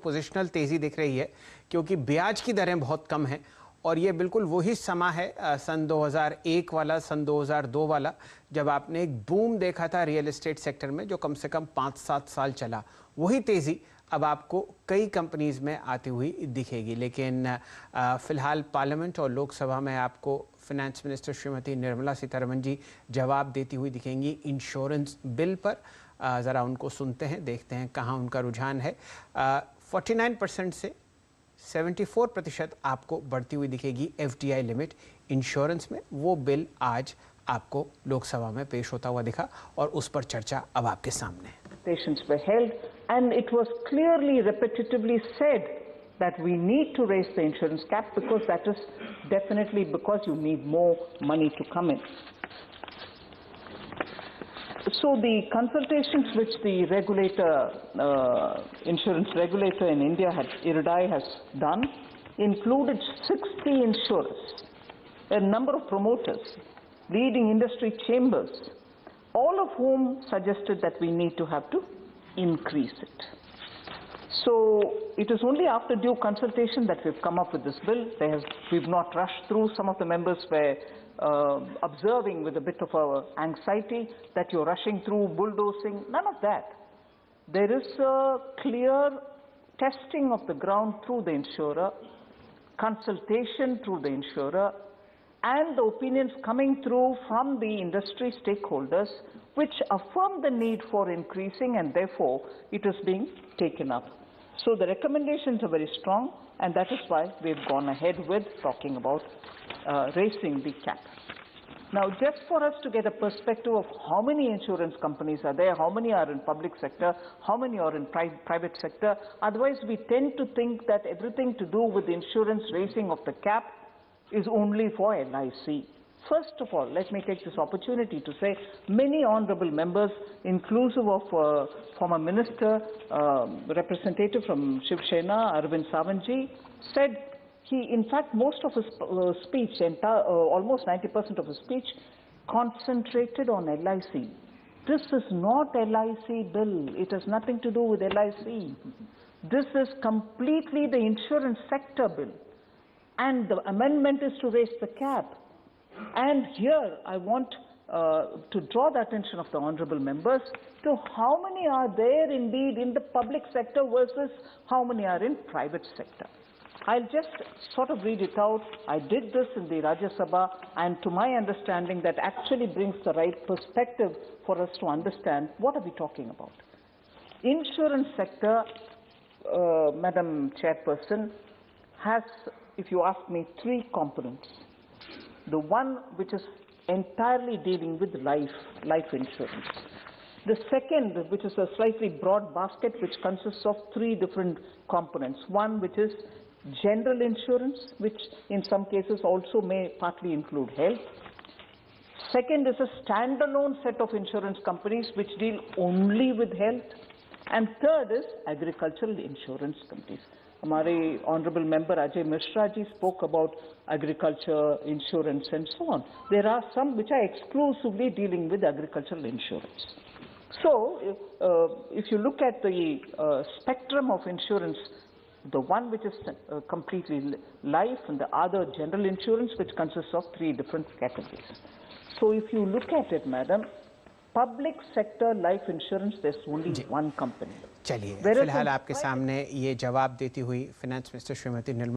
Positional तेजी दिख रही है क्योंकि ब्याज की दरें बहुत कम हैं और ये बिल्कुल वही समा है सन 2001 वाला, सन 2002 वाला, जब आपने एक बूम देखा था रियल एस्टेट सेक्टर में जो कम से कम 5-7 साल चला। वही तेज़ी अब आपको कई कंपनीज में आती हुई दिखेगी। लेकिन फिलहाल पार्लियामेंट और लोकसभा में आपको फिनेंस मिनिस्टर श्रीमती निर्मला सीतारमण जी जवाब देती हुई दिखेंगी इंश्योरेंस बिल पर। ज़रा उनको सुनते हैं, देखते हैं कहाँ उनका रुझान है। 49% से 74% आपको बढ़ती हुई दिखेगी एफडीआई लिमिट इंश्योरेंस में। वो बिल आज आपको लोकसभा में पेश होता हुआ दिखा और उस पर चर्चा अब आपके सामने है। Patients were held, and it was clearly, repetitively said that we need to raise the insurance cap because that is definitely because you need more money to come in. So the consultations which the regulator, insurance regulator in India, IRDAI, has done included 60 insurers, a number of promoters, leading industry chambers, all of whom suggested that we need to have to increase it. So it is only after due consultation that we've come up with this bill. We've not rushed through. Some of the members were observing with a bit of anxiety that you're rushing through, bulldozing. None of that. There is a clear testing of the ground through the insurer, consultation through the insurer, and the opinions coming through from the industry stakeholders which affirm the need for increasing, and therefore it is being taken up. So the recommendations are very strong, and that is why we've gone ahead with talking about raising the cap. Now, just for us to get a perspective of how many insurance companies are there, how many are in public sector, how many are in private sector, otherwise we tend to think that everything to do with the insurance raising of the cap is only for LIC. First of all, let me take this opportunity to say many honorable members, inclusive of former minister, representative from Shiv Sena, Arvind Savantji, said in fact, most of his speech, almost 90% of his speech, concentrated on LIC. This is not LIC bill. It has nothing to do with LIC. This is completely the insurance sector bill. And the amendment is to raise the cap. And here I want to draw the attention of the honorable members to how many are there indeed in the public sector versus how many are in private sector. I'll just sort of read it out. I did this in the Rajya Sabha, and to my understanding that actually brings the right perspective for us to understand what are we talking about. Insurance sector, Madam Chairperson, has, if you ask me, 3 components. The one which is entirely dealing with life insurance. The second, which is a slightly broad basket, which consists of 3 different components. One which is general insurance, which in some cases also may partly include health. Second is a standalone set of insurance companies which deal only with health. And third is agricultural insurance companies. Our honorable member Ajay Mishra ji spoke about agriculture insurance and so on. There are some which are exclusively dealing with agricultural insurance. So if you look at the spectrum of insurance, the one which is completely life and the other general insurance, which consists of 3 different categories. So if you look at it, madam, public sector life insurance, there's only one company. चलिए, फिलहाल आपके सामने ये जवाब देती हुई finance minister Shrimati Nirmala